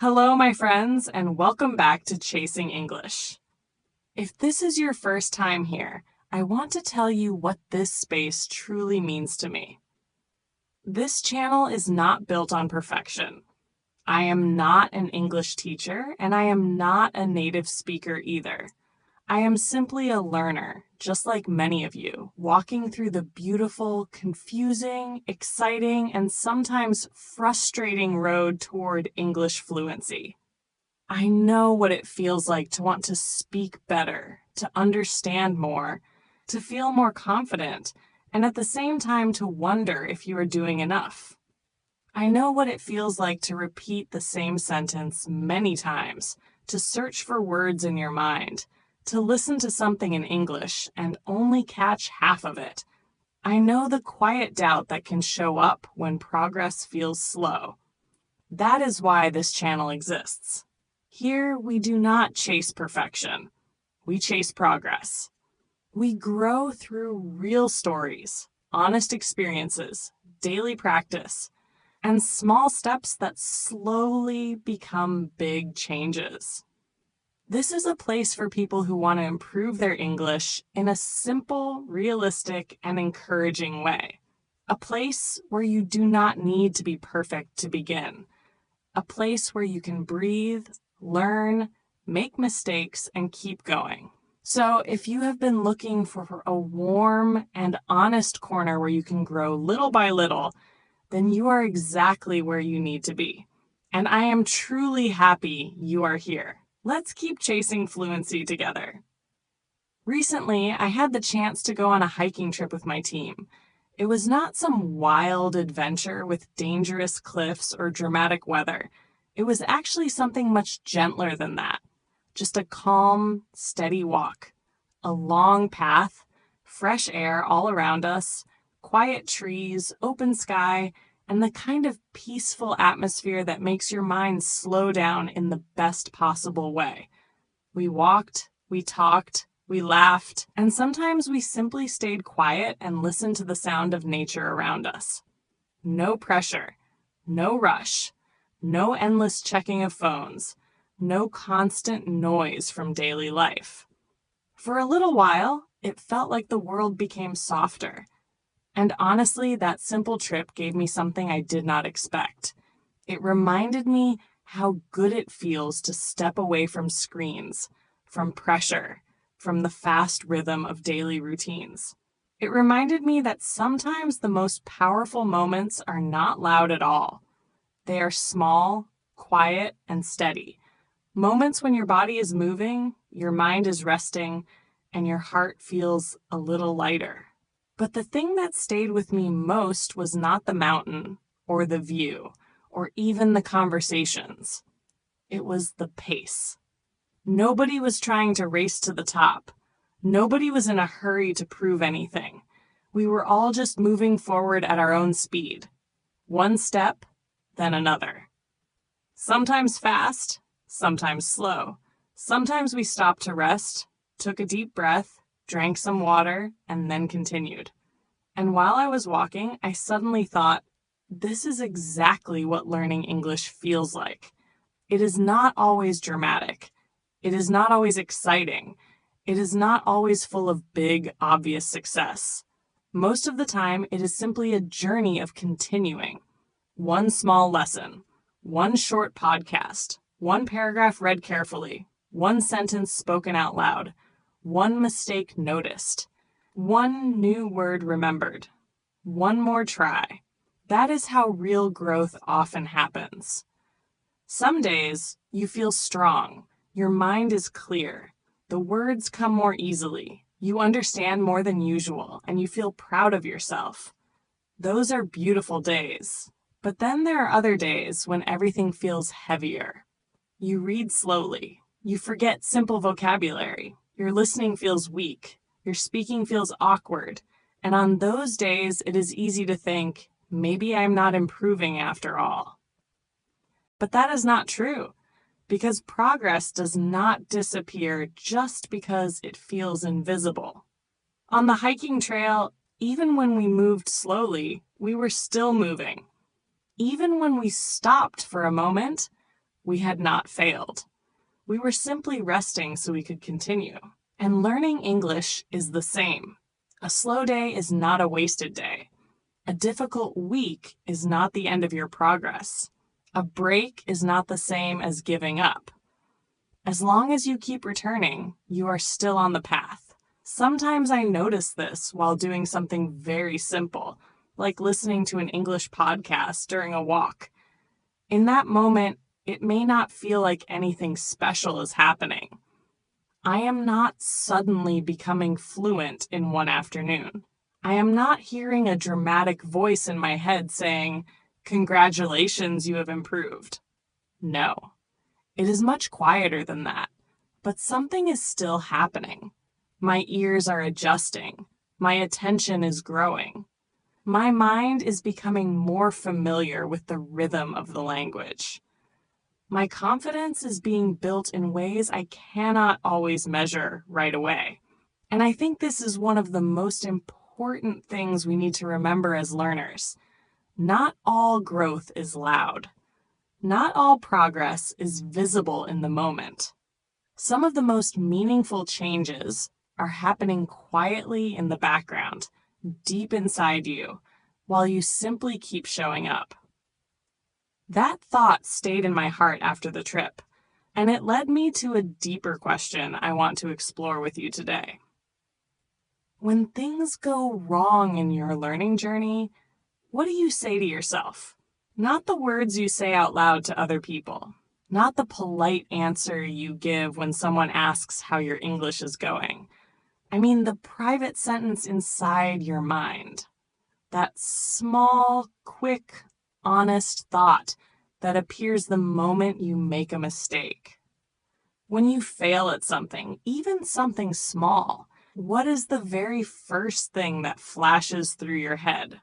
Hello, my friends, and welcome back to Chasing English. If this is your first time here, I want to tell you what this space truly means to me. This channel is not built on perfection. I am not an English teacher, and I am not a native speaker either. I am simply a learner, just like many of you, walking through the beautiful, confusing, exciting, and sometimes frustrating road toward English fluency. I know what it feels like to want to speak better, to understand more, to feel more confident, and at the same time to wonder if you are doing enough. I know what it feels like to repeat the same sentence many times, to search for words in your mind, to listen to something in English and only catch half of it. I know the quiet doubt that can show up when progress feels slow. That is why this channel exists. Here, we do not chase perfection. We chase progress. We grow through real stories, honest experiences, daily practice, and small steps that slowly become big changes. This is a place for people who want to improve their English in a simple, realistic, and encouraging way. A place where you do not need to be perfect to begin. A place where you can breathe, learn, make mistakes, and keep going. So if you have been looking for a warm and honest corner where you can grow little by little, then you are exactly where you need to be. And I am truly happy you are here. Let's keep chasing fluency together. Recently, I had the chance to go on a hiking trip with my team. It was not some wild adventure with dangerous cliffs or dramatic weather. It was actually something much gentler than that. Just a calm, steady walk. A long path, fresh air all around us, quiet trees, open sky, and the kind of peaceful atmosphere that makes your mind slow down in the best possible way. We walked, we talked, we laughed, and sometimes we simply stayed quiet and listened to the sound of nature around us. No pressure, no rush, no endless checking of phones, no constant noise from daily life. For a little while, it felt like the world became softer. And honestly, that simple trip gave me something I did not expect. It reminded me how good it feels to step away from screens, from pressure, from the fast rhythm of daily routines. It reminded me that sometimes the most powerful moments are not loud at all. They are small, quiet, and steady. Moments when your body is moving, your mind is resting, and your heart feels a little lighter. But the thing that stayed with me most was not the mountain, or the view, or even the conversations. It was the pace. Nobody was trying to race to the top. Nobody was in a hurry to prove anything. We were all just moving forward at our own speed. One step, then another. Sometimes fast, sometimes slow. Sometimes we stopped to rest, took a deep breath, drank some water, and then continued. And while I was walking, I suddenly thought, this is exactly what learning English feels like. It is not always dramatic. It is not always exciting. It is not always full of big, obvious success. Most of the time, it is simply a journey of continuing. One small lesson, one short podcast, one paragraph read carefully, one sentence spoken out loud, one mistake noticed, one new word remembered, one more try. That is how real growth often happens. Some days you feel strong, your mind is clear, the words come more easily, you understand more than usual, and you feel proud of yourself. Those are beautiful days. But then there are other days when everything feels heavier. You read slowly. You forget simple vocabulary. Your listening feels weak. Your speaking feels awkward. And on those days, it is easy to think, maybe I'm not improving after all. But that is not true, because progress does not disappear just because it feels invisible. On the hiking trail, even when we moved slowly, we were still moving. Even when we stopped for a moment, We had not failed. We were simply resting so we could continue. And learning English is the same. A slow day is not a wasted day. A difficult week is not the end of your progress. A break is not the same as giving up. As long as you keep returning, you are still on the path. Sometimes I notice this while doing something very simple, like listening to an English podcast during a walk. In that moment, it may not feel like anything special is happening. I am not suddenly becoming fluent in one afternoon. I am not hearing a dramatic voice in my head saying, "Congratulations, you have improved." No, it is much quieter than that, but something is still happening. My ears are adjusting. My attention is growing. My mind is becoming more familiar with the rhythm of the language. My confidence is being built in ways I cannot always measure right away. And I think this is one of the most important things we need to remember as learners. Not all growth is loud. Not all progress is visible in the moment. Some of the most meaningful changes are happening quietly in the background, deep inside you, while you simply keep showing up. That thought stayed in my heart after the trip, and it led me to a deeper question I want to explore with you today. When things go wrong in your learning journey, what do you say to yourself? Not the words you say out loud to other people, not the polite answer you give when someone asks how your English is going. I mean the private sentence inside your mind. That small, quick, honest thought that appears the moment you make a mistake. When you fail at something, even something small, what is the very first thing that flashes through your head?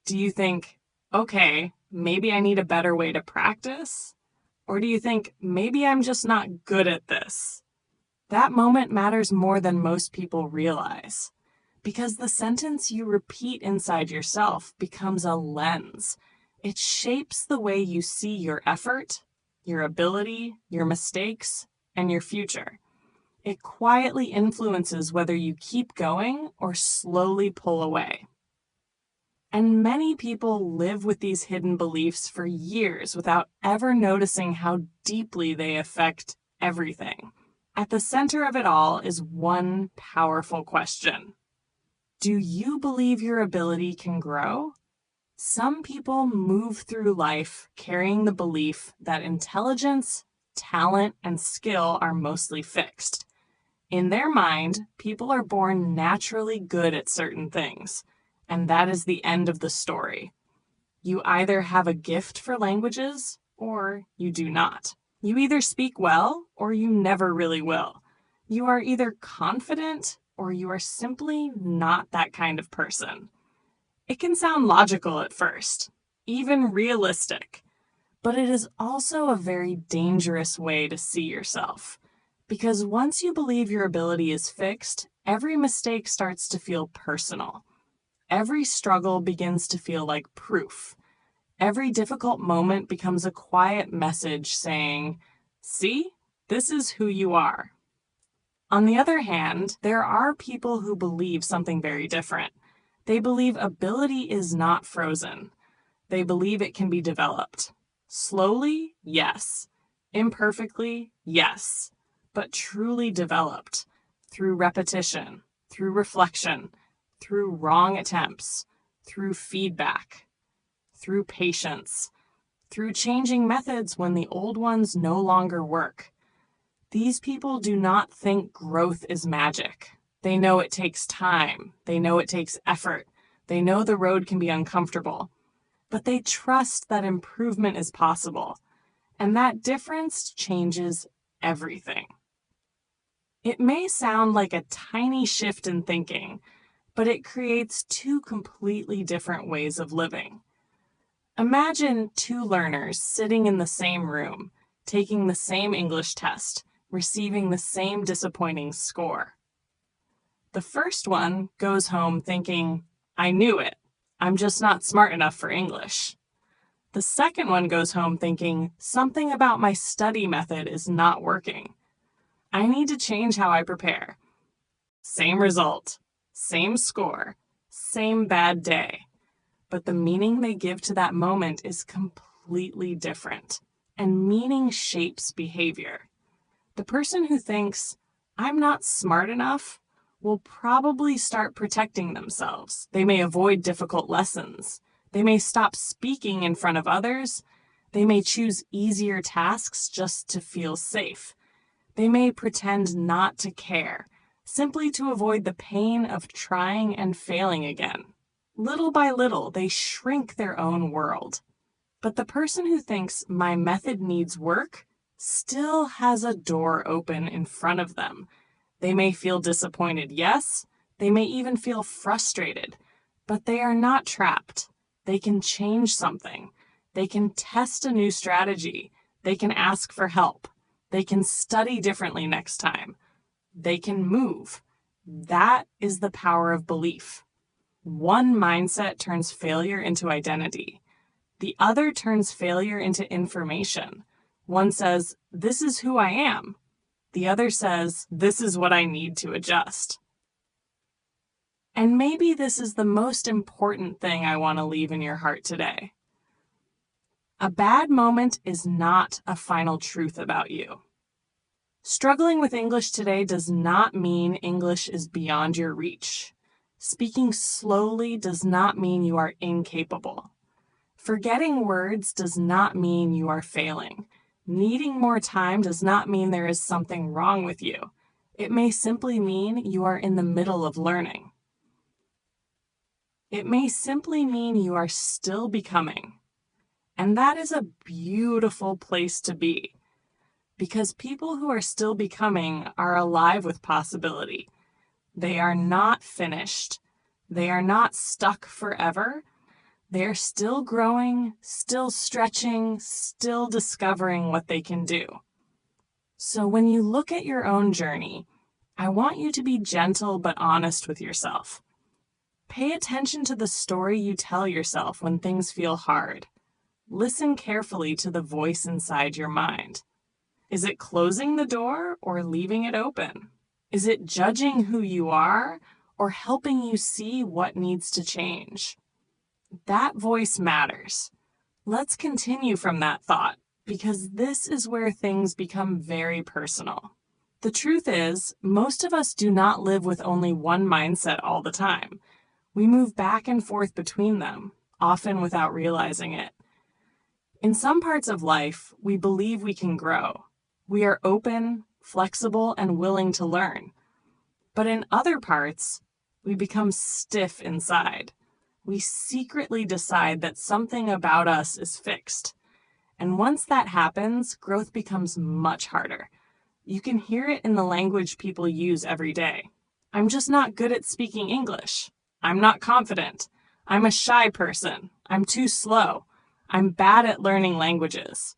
Do you think, okay, maybe I need a better way to practice? Or do you think, maybe I'm just not good at this? That moment matters more than most people realize. Because the sentence you repeat inside yourself becomes a lens. It shapes the way you see your effort, your ability, your mistakes, and your future. It quietly influences whether you keep going or slowly pull away. And many people live with these hidden beliefs for years without ever noticing how deeply they affect everything. At the center of it all is one powerful question. Do you believe your ability can grow? Some people move through life carrying the belief that intelligence, talent, and skill are mostly fixed. In their mind, people are born naturally good at certain things, and that is the end of the story. You either have a gift for languages or you do not. You either speak well or you never really will. You are either confident or you are simply not that kind of person. It can sound logical at first, even realistic, but it is also a very dangerous way to see yourself. Because once you believe your ability is fixed, every mistake starts to feel personal. Every struggle begins to feel like proof. Every difficult moment becomes a quiet message saying, "See, this is who you are." On the other hand, there are people who believe something very different. They believe ability is not frozen. They believe it can be developed. Slowly, yes. Imperfectly, yes. But truly developed through repetition, through reflection, through wrong attempts, through feedback, through patience, through changing methods when the old ones no longer work. These people do not think growth is magic. They know it takes time. They know it takes effort. They know the road can be uncomfortable. But they trust that improvement is possible. And that difference changes everything. It may sound like a tiny shift in thinking, but it creates two completely different ways of living. Imagine two learners sitting in the same room, taking the same English test, receiving the same disappointing score. The first one goes home thinking, "I knew it. I'm just not smart enough for English." The second one goes home thinking, something about my study method is not working. I need to change how I prepare. Same result, same score, same bad day. But the meaning they give to that moment is completely different. And meaning shapes behavior. The person who thinks, I'm not smart enough, will probably start protecting themselves. They may avoid difficult lessons. They may stop speaking in front of others. They may choose easier tasks just to feel safe. They may pretend not to care, simply to avoid the pain of trying and failing again. Little by little, they shrink their own world. But the person who thinks my method needs work still has a door open in front of them. They may feel disappointed, yes. They may even feel frustrated, but they are not trapped. They can change something. They can test a new strategy. They can ask for help. They can study differently next time. They can move. That is the power of belief. One mindset turns failure into identity. The other turns failure into information. One says, this is who I am. The other says, this is what I need to adjust. And maybe this is the most important thing I want to leave in your heart today. A bad moment is not a final truth about you. Struggling with English today does not mean English is beyond your reach. Speaking slowly does not mean you are incapable. Forgetting words does not mean you are failing. Needing more time does not mean there is something wrong with you. It may simply mean you are in the middle of learning. It may simply mean you are still becoming. And that is a beautiful place to be, because people who are still becoming are alive with possibility. They are not finished. They are not stuck forever. They're still growing, still stretching, still discovering what they can do. So when you look at your own journey, I want you to be gentle but honest with yourself. Pay attention to the story you tell yourself when things feel hard. Listen carefully to the voice inside your mind. Is it closing the door or leaving it open? Is it judging who you are or helping you see what needs to change? That voice matters. Let's continue from that thought, because this is where things become very personal. The truth is, most of us do not live with only one mindset all the time. We move back and forth between them, often without realizing it. In some parts of life, we believe we can grow. We are open, flexible, and willing to learn. But in other parts, we become stiff inside. We secretly decide that something about us is fixed. And once that happens, growth becomes much harder. You can hear it in the language people use every day. I'm just not good at speaking English. I'm not confident. I'm a shy person. I'm too slow. I'm bad at learning languages.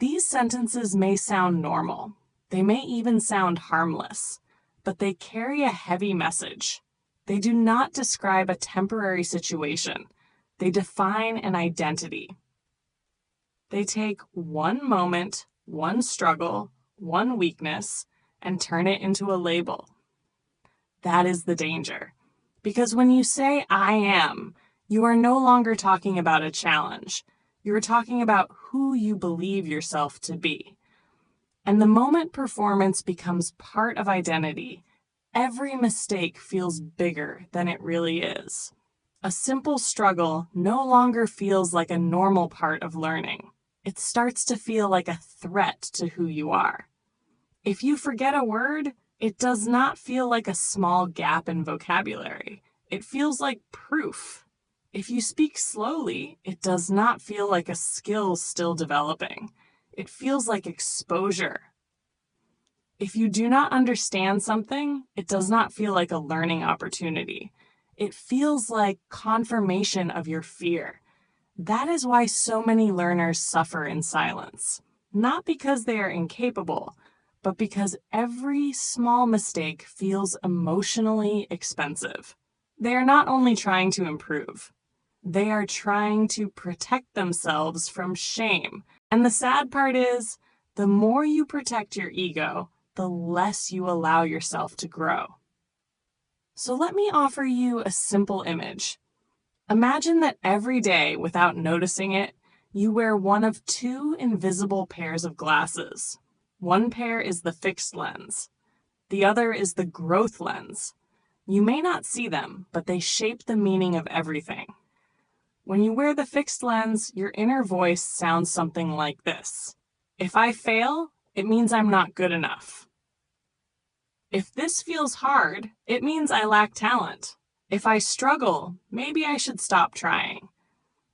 These sentences may sound normal. They may even sound harmless, but they carry a heavy message. They do not describe a temporary situation. They define an identity. They take one moment, one struggle, one weakness, and turn it into a label. That is the danger. Because when you say, I am, you are no longer talking about a challenge. You are talking about who you believe yourself to be. And the moment performance becomes part of identity, every mistake feels bigger than it really is. A simple struggle no longer feels like a normal part of learning. It starts to feel like a threat to who you are. If you forget a word, it does not feel like a small gap in vocabulary. It feels like proof. If you speak slowly, it does not feel like a skill still developing. It feels like exposure. If you do not understand something, it does not feel like a learning opportunity. It feels like confirmation of your fear. That is why so many learners suffer in silence. Not because they are incapable, but because every small mistake feels emotionally expensive. They are not only trying to improve. They are trying to protect themselves from shame. And the sad part is, the more you protect your ego, the less you allow yourself to grow. So let me offer you a simple image. Imagine that every day, without noticing it, you wear one of two invisible pairs of glasses. One pair is the fixed lens. The other is the growth lens. You may not see them, but they shape the meaning of everything. When you wear the fixed lens, your inner voice sounds something like this. If I fail, it means I'm not good enough. If this feels hard, it means I lack talent. If I struggle, maybe I should stop trying.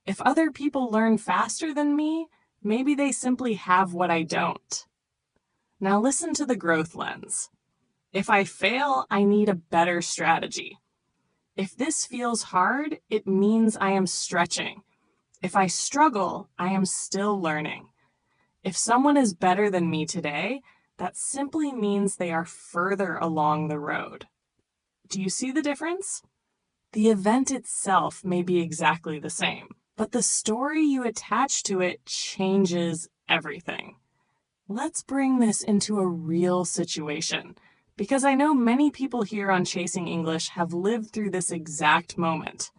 If other people learn faster than me, maybe they simply have what I don't. Now listen to the growth lens. If I fail, I need a better strategy. If this feels hard, it means I am stretching. If I struggle, I am still learning. If someone is better than me today, that simply means they are further along the road. Do you see the difference? The event itself may be exactly the same, but the story you attach to it changes everything. Let's bring this into a real situation, because I know many people here on Chasing English have lived through this exact moment.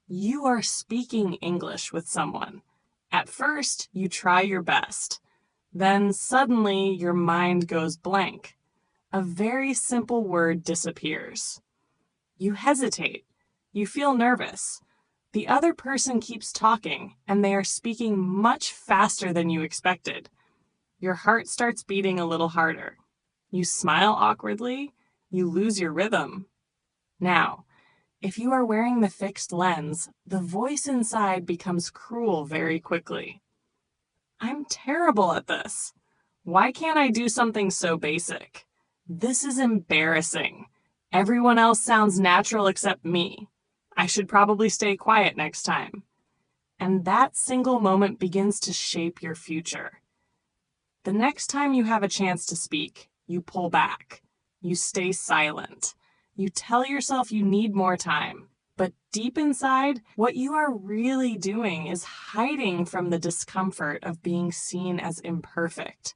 You are speaking English with someone. At first, you try your best. Then suddenly your mind goes blank. A very simple word disappears. You hesitate. You feel nervous. The other person keeps talking, and they are speaking much faster than you expected. Your heart starts beating a little harder. You smile awkwardly. You lose your rhythm. Now, if you are wearing the fixed lens, the voice inside becomes cruel very quickly. I'm terrible at this. Why can't I do something so basic? This is embarrassing. Everyone else sounds natural except me. I should probably stay quiet next time. And that single moment begins to shape your future. The next time you have a chance to speak, you pull back. You stay silent. You tell yourself you need more time. But deep inside, what you are really doing is hiding from the discomfort of being seen as imperfect.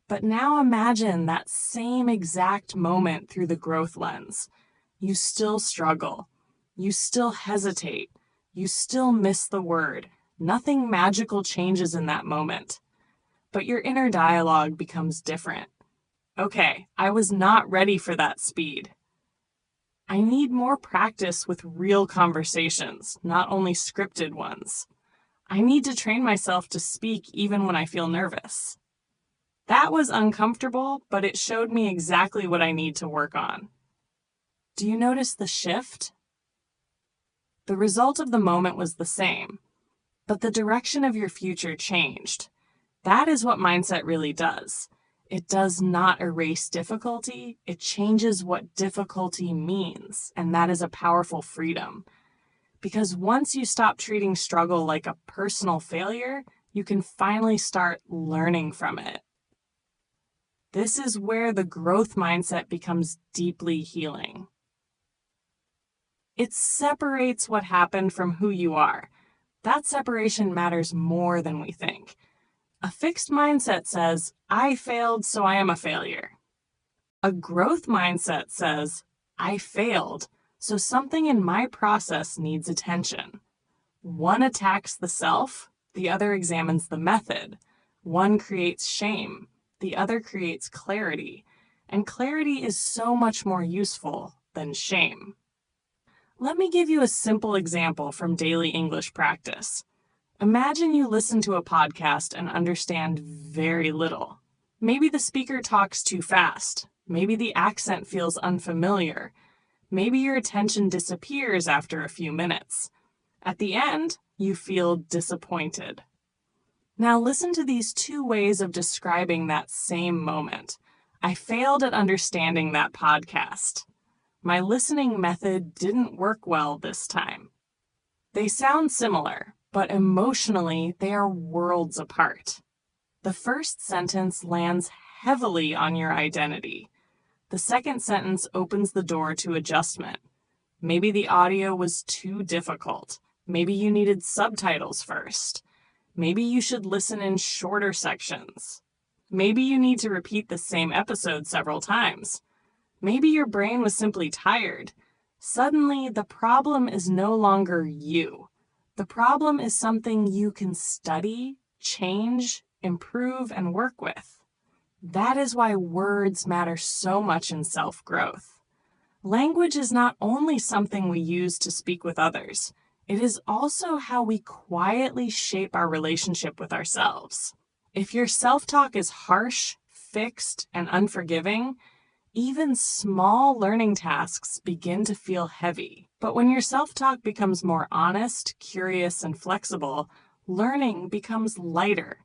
But now imagine that same exact moment through the growth lens. You still struggle. You still hesitate. You still miss the word. Nothing magical changes in that moment. But your inner dialogue becomes different. Okay, I was not ready for that speed. I need more practice with real conversations, not only scripted ones. I need to train myself to speak even when I feel nervous. That was uncomfortable, but it showed me exactly what I need to work on. Do you notice the shift? The result of the moment was the same, but the direction of your future changed. That is what mindset really does. It does not erase difficulty, it changes what difficulty means, and that is a powerful freedom. Because once you stop treating struggle like a personal failure, you can finally start learning from it. This is where the growth mindset becomes deeply healing. It separates what happened from who you are. That separation matters more than we think. A fixed mindset says, I failed, so I am a failure. A growth mindset says, I failed, so something in my process needs attention. One attacks the self, the other examines the method. One creates shame, the other creates clarity. And clarity is so much more useful than shame. Let me give you a simple example from daily English practice. Imagine you listen to a podcast and understand very little. Maybe the speaker talks too fast. Maybe the accent feels unfamiliar. Maybe your attention disappears after a few minutes. At the end, you feel disappointed. Now listen to these two ways of describing that same moment. I failed at understanding that podcast. My listening method didn't work well this time. They sound similar, but emotionally, they are worlds apart. The first sentence lands heavily on your identity. The second sentence opens the door to adjustment. Maybe the audio was too difficult. Maybe you needed subtitles first. Maybe you should listen in shorter sections. Maybe you need to repeat the same episode several times. Maybe your brain was simply tired. Suddenly, the problem is no longer you. The problem is something you can study, change, improve, and work with. That is why words matter so much in self-growth. Language is not only something we use to speak with others, it is also how we quietly shape our relationship with ourselves. If your self-talk is harsh, fixed, and unforgiving, even small learning tasks begin to feel heavy. But when your self-talk becomes more honest, curious, and flexible, learning becomes lighter.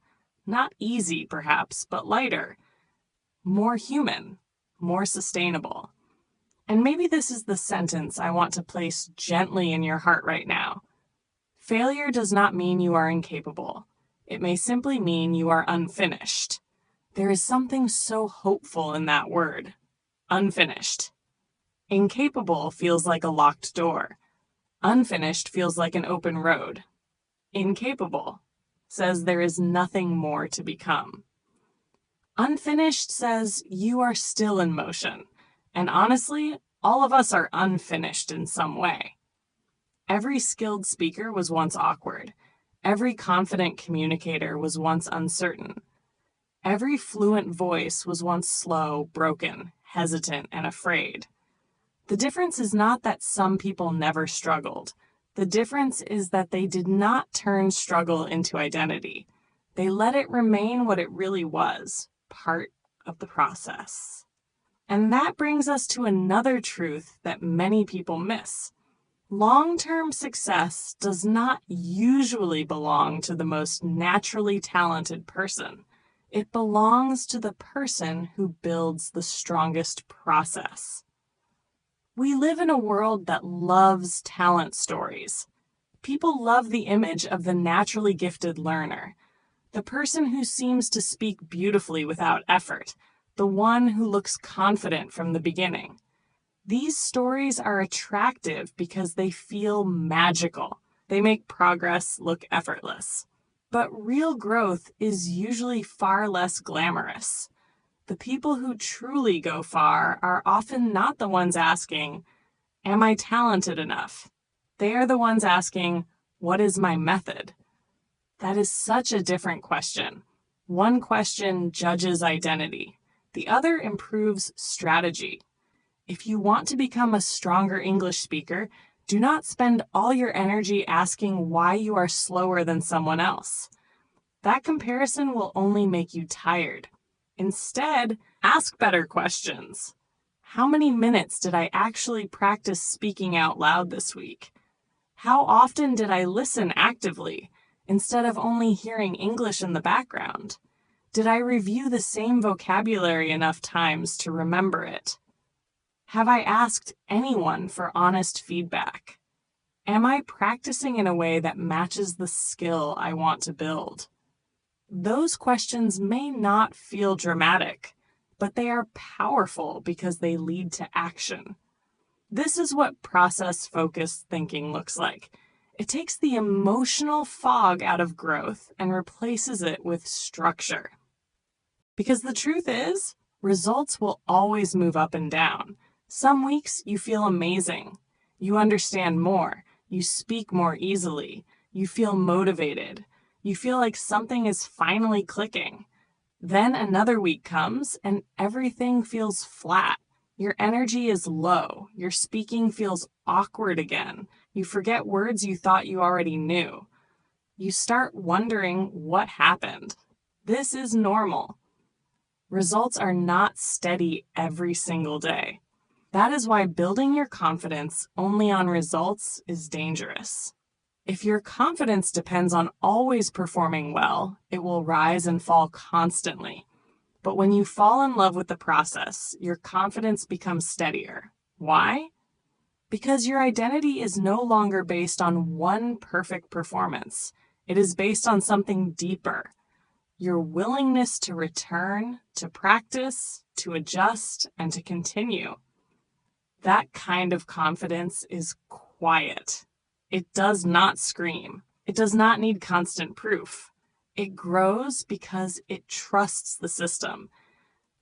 Not easy, perhaps, but lighter. More human, more sustainable. And maybe this is the sentence I want to place gently in your heart right now. Failure does not mean you are incapable. It may simply mean you are unfinished. There is something so hopeful in that word. Unfinished. Incapable feels like a locked door. Unfinished feels like an open road. Incapable says there is nothing more to become. Unfinished says you are still in motion. And honestly, all of us are unfinished in some way. Every skilled speaker was once awkward. Every confident communicator was once uncertain. Every fluent voice was once slow, broken, hesitant, and afraid. The difference is not that some people never struggled. The difference is that they did not turn struggle into identity. They let it remain what it really was, part of the process. And that brings us to another truth that many people miss. Long-term success does not usually belong to the most naturally talented person. It belongs to the person who builds the strongest process. We live in a world that loves talent stories. People love the image of the naturally gifted learner, the person who seems to speak beautifully without effort, the one who looks confident from the beginning. These stories are attractive because they feel magical. They make progress look effortless. But real growth is usually far less glamorous. The people who truly go far are often not the ones asking, "Am I talented enough?" They are the ones asking, "What is my method?" That is such a different question. One question judges identity. The other improves strategy. If you want to become a stronger English speaker, do not spend all your energy asking why you are slower than someone else. That comparison will only make you tired. Instead, ask better questions. How many minutes did I actually practice speaking out loud this week? How often did I listen actively instead of only hearing English in the background? Did I review the same vocabulary enough times to remember it? Have I asked anyone for honest feedback? Am I practicing in a way that matches the skill I want to build? Those questions may not feel dramatic, but they are powerful because they lead to action. This is what process-focused thinking looks like. It takes the emotional fog out of growth and replaces it with structure. Because the truth is, results will always move up and down. Some weeks you feel amazing. You understand more. You speak more easily. You feel motivated. You feel like something is finally clicking. Then another week comes and everything feels flat. Your energy is low. Your speaking feels awkward again. You forget words you thought you already knew. You start wondering what happened. This is normal. Results are not steady every single day. That is why building your confidence only on results is dangerous. If your confidence depends on always performing well, it will rise and fall constantly. But when you fall in love with the process, your confidence becomes steadier. Why? Because your identity is no longer based on one perfect performance. It is based on something deeper. Your willingness to return, to practice, to adjust, and to continue. That kind of confidence is quiet. It does not scream. It does not need constant proof. It grows because it trusts the system.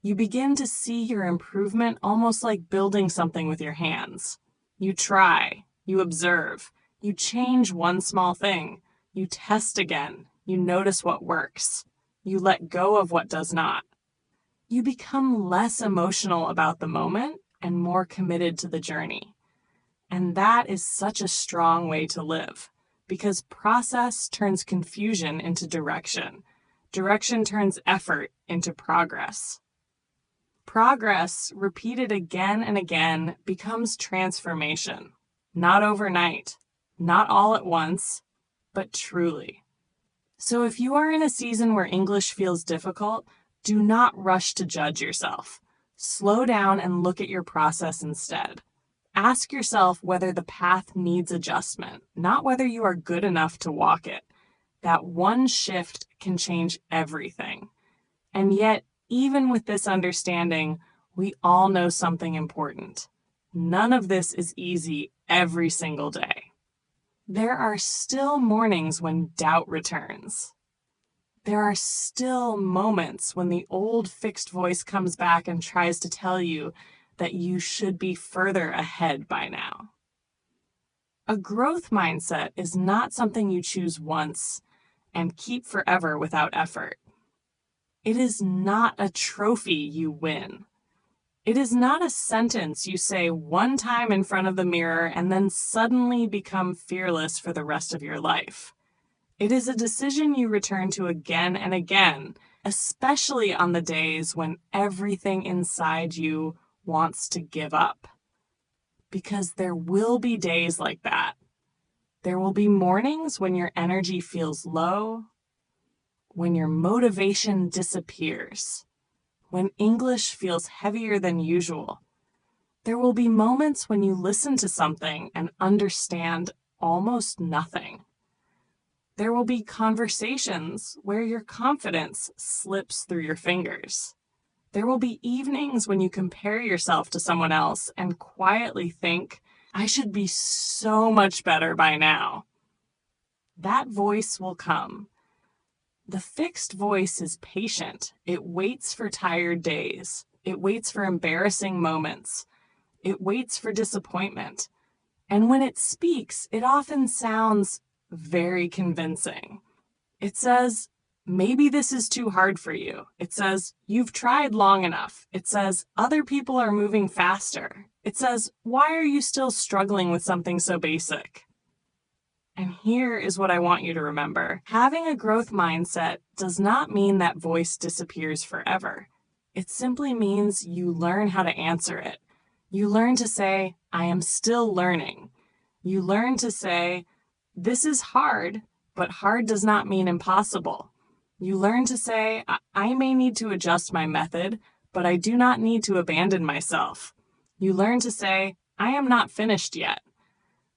You begin to see your improvement almost like building something with your hands. You try, you observe, you change one small thing, you test again, you notice what works, you let go of what does not. You become less emotional about the moment and more committed to the journey. And that is such a strong way to live, because process turns confusion into direction. Direction turns effort into progress. Progress, repeated again and again, becomes transformation. Not overnight, not all at once, but truly. So if you are in a season where English feels difficult, do not rush to judge yourself. Slow down and look at your process instead. Ask yourself whether the path needs adjustment, not whether you are good enough to walk it. That one shift can change everything. And yet, even with this understanding, we all know something important. None of this is easy every single day. There are still mornings when doubt returns. There are still moments when the old fixed voice comes back and tries to tell you that you should be further ahead by now. A growth mindset is not something you choose once and keep forever without effort. It is not a trophy you win. It is not a sentence you say one time in front of the mirror and then suddenly become fearless for the rest of your life. It is a decision you return to again and again, especially on the days when everything inside you wants to give up. Because there will be days like that. There will be mornings when your energy feels low, when your motivation disappears, when English feels heavier than usual. There will be moments when you listen to something and understand almost nothing. There will be conversations where your confidence slips through your fingers. There will be evenings when you compare yourself to someone else and quietly think, I should be so much better by now. That voice will come. The fixed voice is patient. It waits for tired days. It waits for embarrassing moments. It waits for disappointment. And when it speaks, it often sounds very convincing. It says, maybe this is too hard for you. It says, you've tried long enough. It says, other people are moving faster. It says, why are you still struggling with something so basic? And here is what I want you to remember. Having a growth mindset does not mean that voice disappears forever. It simply means you learn how to answer it. You learn to say, I am still learning. You learn to say, this is hard, but hard does not mean impossible. You learn to say, I may need to adjust my method, but I do not need to abandon myself. You learn to say, I am not finished yet.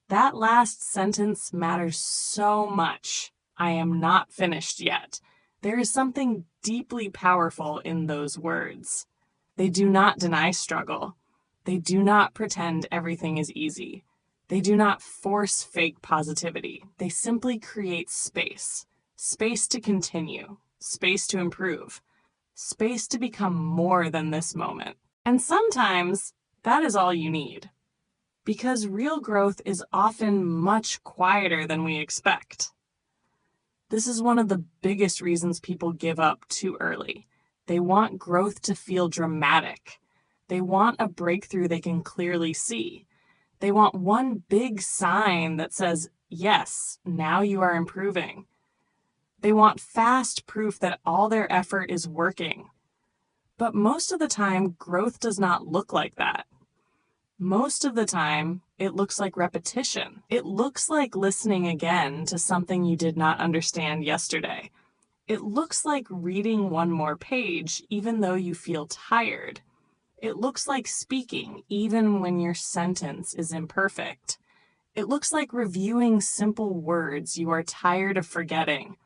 That last sentence matters so much. I am not finished yet. There is something deeply powerful in those words. They do not deny struggle. They do not pretend everything is easy. They do not force fake positivity. They simply create space. Space to continue. Space to improve. Space to become more than this moment. And sometimes that is all you need. Because real growth is often much quieter than we expect. This is one of the biggest reasons people give up too early. They want growth to feel dramatic. They want a breakthrough they can clearly see. They want one big sign that says, yes, now you are improving. They want fast proof that all their effort is working. But most of the time, growth does not look like that. Most of the time, it looks like repetition. It looks like listening again to something you did not understand yesterday. It looks like reading one more page even though you feel tired. It looks like speaking even when your sentence is imperfect. It looks like reviewing simple words you are tired of forgetting.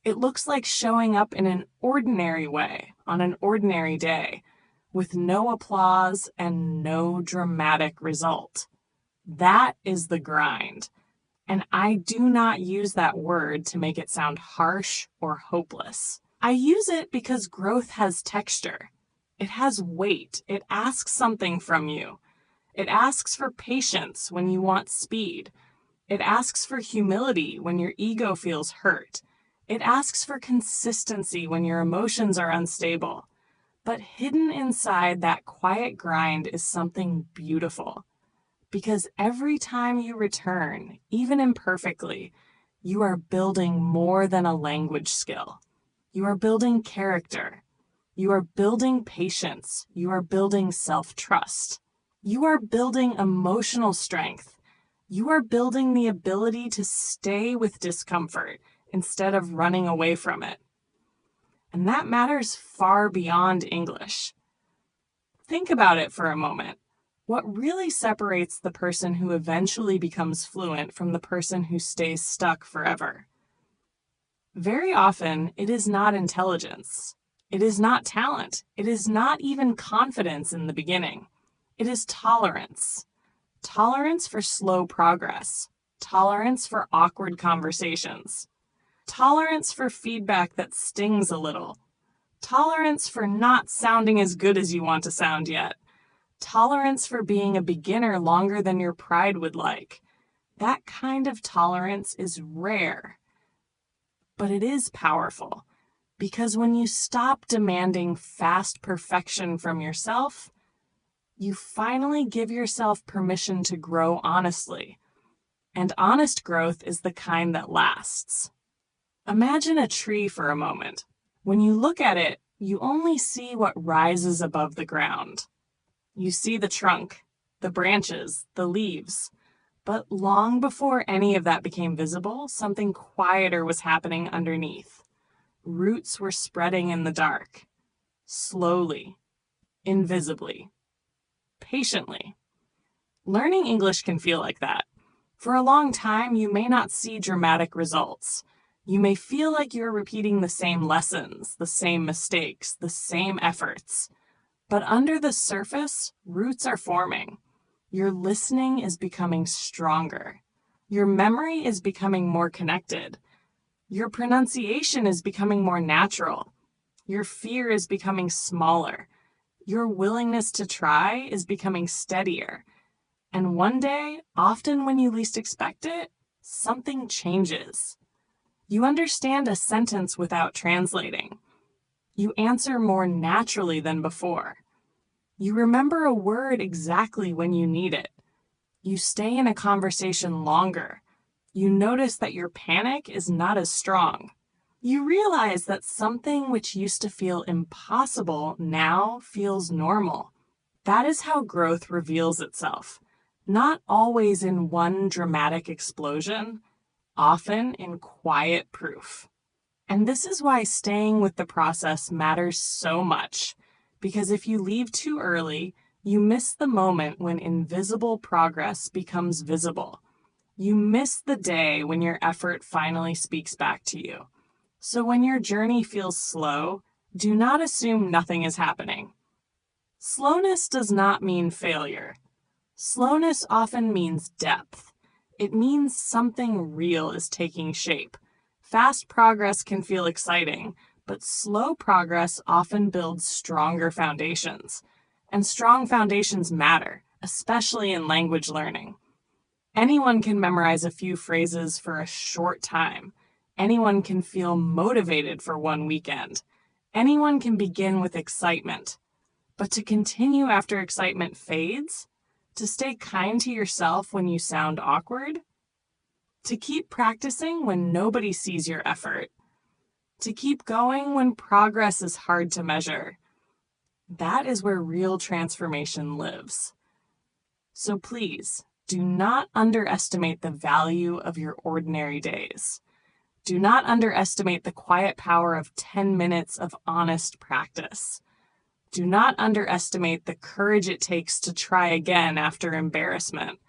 It looks like showing up in an ordinary way on an ordinary day, with no applause and no dramatic result. That is the grind. And I do not use that word to make it sound harsh or hopeless. I use it because growth has texture. It has weight. It asks something from you. It asks for patience when you want speed. It asks for humility when your ego feels hurt. It asks for consistency when your emotions are unstable. But hidden inside that quiet grind is something beautiful. Because every time you return, even imperfectly, you are building more than a language skill. You are building character. You are building patience. You are building self-trust. You are building emotional strength. You are building the ability to stay with discomfort instead of running away from it. And that matters far beyond English. Think about it for a moment. What really separates the person who eventually becomes fluent from the person who stays stuck forever? Very often, it is not intelligence. It is not talent. It is not even confidence in the beginning. It is tolerance. Tolerance for slow progress. Tolerance for awkward conversations. Tolerance for feedback that stings a little. Tolerance for not sounding as good as you want to sound yet. Tolerance for being a beginner longer than your pride would like. That kind of tolerance is rare. But it is powerful, because when you stop demanding fast perfection from yourself, you finally give yourself permission to grow honestly. And honest growth is the kind that lasts. Imagine a tree for a moment. When you look at it, you only see what rises above the ground. You see the trunk, the branches, the leaves. But long before any of that became visible, something quieter was happening underneath. Roots were spreading in the dark, slowly, invisibly, patiently. Learning English can feel like that. For a long time, you may not see dramatic results. You may feel like you're repeating the same lessons, the same mistakes, the same efforts. But under the surface, roots are forming. Your listening is becoming stronger. Your memory is becoming more connected. Your pronunciation is becoming more natural. Your fear is becoming smaller. Your willingness to try is becoming steadier. And one day, often when you least expect it, something changes. You understand a sentence without translating. You answer more naturally than before. You remember a word exactly when you need it. You stay in a conversation longer. You notice that your panic is not as strong. You realize that something which used to feel impossible now feels normal. That is how growth reveals itself. Not always in one dramatic explosion, often in quiet proof. And this is why staying with the process matters so much, because if you leave too early, you miss the moment when invisible progress becomes visible. You miss the day when your effort finally speaks back to you. So when your journey feels slow, do not assume nothing is happening. Slowness does not mean failure. Slowness often means depth. It means something real is taking shape. Fast progress can feel exciting, but slow progress often builds stronger foundations. And strong foundations matter, especially in language learning. Anyone can memorize a few phrases for a short time. Anyone can feel motivated for one weekend. Anyone can begin with excitement. But to continue after excitement fades, to stay kind to yourself when you sound awkward, to keep practicing when nobody sees your effort, to keep going when progress is hard to measure, that is where real transformation lives. So please, do not underestimate the value of your ordinary days. Do not underestimate the quiet power of 10 minutes of honest practice. Do not underestimate the courage it takes to try again after embarrassment.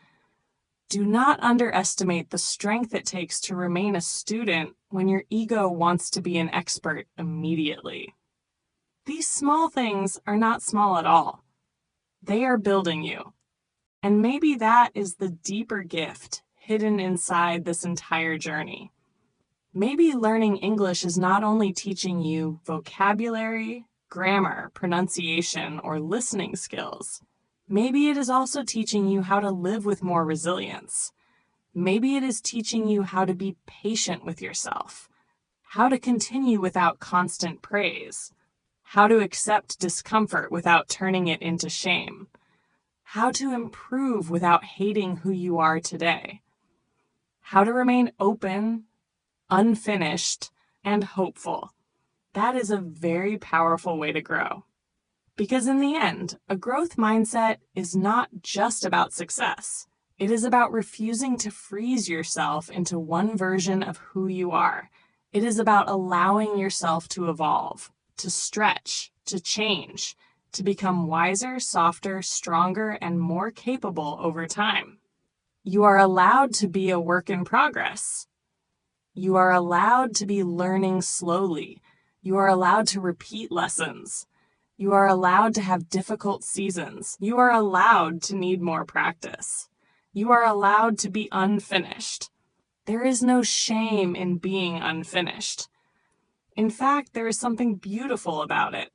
Do not underestimate the strength it takes to remain a student when your ego wants to be an expert immediately. These small things are not small at all. They are building you. And maybe that is the deeper gift hidden inside this entire journey. Maybe learning English is not only teaching you vocabulary, grammar, pronunciation, or listening skills. Maybe it is also teaching you how to live with more resilience. Maybe it is teaching you how to be patient with yourself, how to continue without constant praise, how to accept discomfort without turning it into shame, how to improve without hating who you are today, how to remain open, unfinished, and hopeful. That is a very powerful way to grow. Because in the end, a growth mindset is not just about success. It is about refusing to freeze yourself into one version of who you are. It is about allowing yourself to evolve, to stretch, to change, to become wiser, softer, stronger, and more capable over time. You are allowed to be a work in progress. You are allowed to be learning slowly. You are allowed to repeat lessons. You are allowed to have difficult seasons. You are allowed to need more practice. You are allowed to be unfinished. There is no shame in being unfinished. In fact, there is something beautiful about it.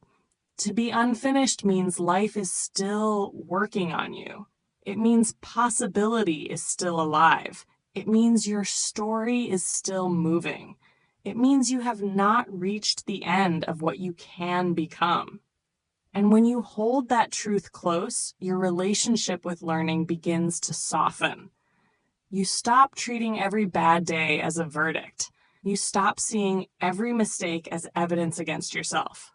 To be unfinished means life is still working on you. It means possibility is still alive. It means your story is still moving. It means you have not reached the end of what you can become. And when you hold that truth close, your relationship with learning begins to soften. You stop treating every bad day as a verdict. You stop seeing every mistake as evidence against yourself.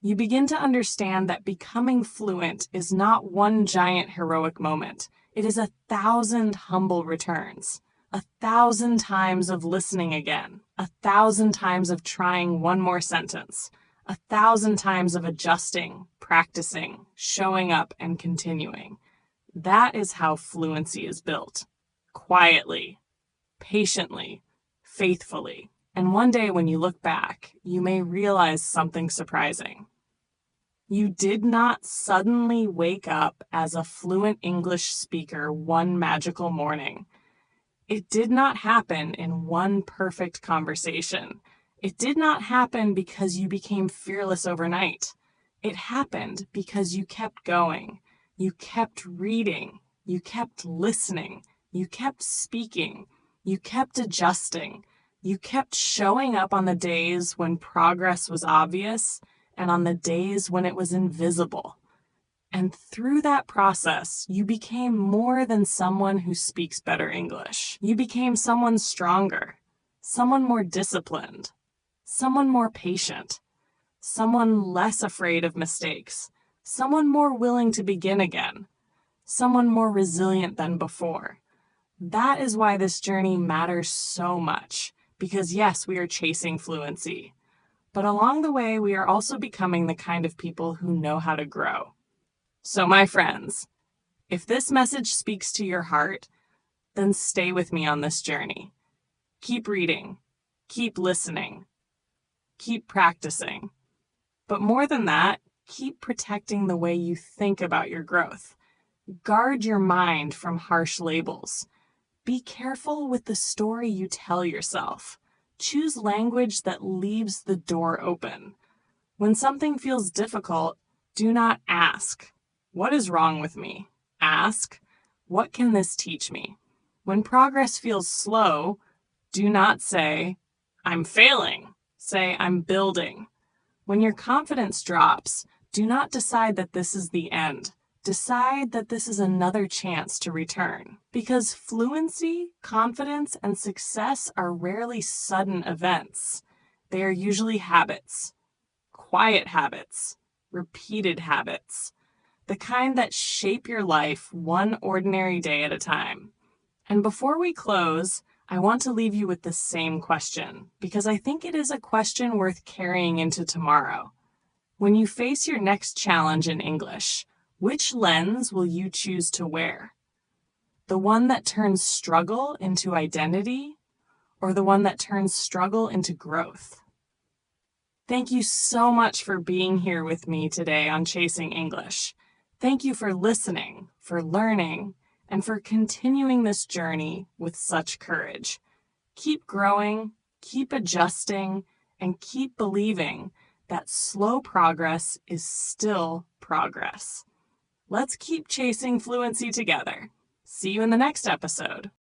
You begin to understand that becoming fluent is not one giant heroic moment. It is 1,000 humble returns, 1,000 times of listening again, 1,000 times of trying one more sentence, 1,000 times of adjusting, practicing, showing up, and continuing. That is how fluency is built. Quietly, patiently, faithfully. And one day when you look back, you may realize something surprising. You did not suddenly wake up as a fluent English speaker one magical morning. It did not happen in one perfect conversation. It did not happen because you became fearless overnight. It happened because you kept going. You kept reading. You kept listening. You kept speaking. You kept adjusting. You kept showing up on the days when progress was obvious and on the days when it was invisible. And through that process, you became more than someone who speaks better English. You became someone stronger, someone more disciplined, someone more patient, someone less afraid of mistakes, someone more willing to begin again, someone more resilient than before. That is why this journey matters so much, because yes, we are chasing fluency, but along the way, we are also becoming the kind of people who know how to grow. So my friends, if this message speaks to your heart, then stay with me on this journey. Keep reading, keep listening, keep practicing. But more than that, keep protecting the way you think about your growth. Guard your mind from harsh labels. Be careful with the story you tell yourself. Choose language that leaves the door open. When something feels difficult, do not ask, "What is wrong with me?" Ask, "What can this teach me?" When progress feels slow, do not say, "I'm failing." Say, "I'm building." When your confidence drops, do not decide that this is the end. Decide that this is another chance to return. Because fluency, confidence, and success are rarely sudden events. They are usually habits. Quiet habits. Repeated habits. The kind that shape your life one ordinary day at a time. And before we close, I want to leave you with the same question, because I think it is a question worth carrying into tomorrow. When you face your next challenge in English, which lens will you choose to wear? The one that turns struggle into identity, or the one that turns struggle into growth? Thank you so much for being here with me today on Chasing English. Thank you for listening, for learning, and for continuing this journey with such courage. Keep growing, keep adjusting, and keep believing that slow progress is still progress. Let's keep chasing fluency together. See you in the next episode.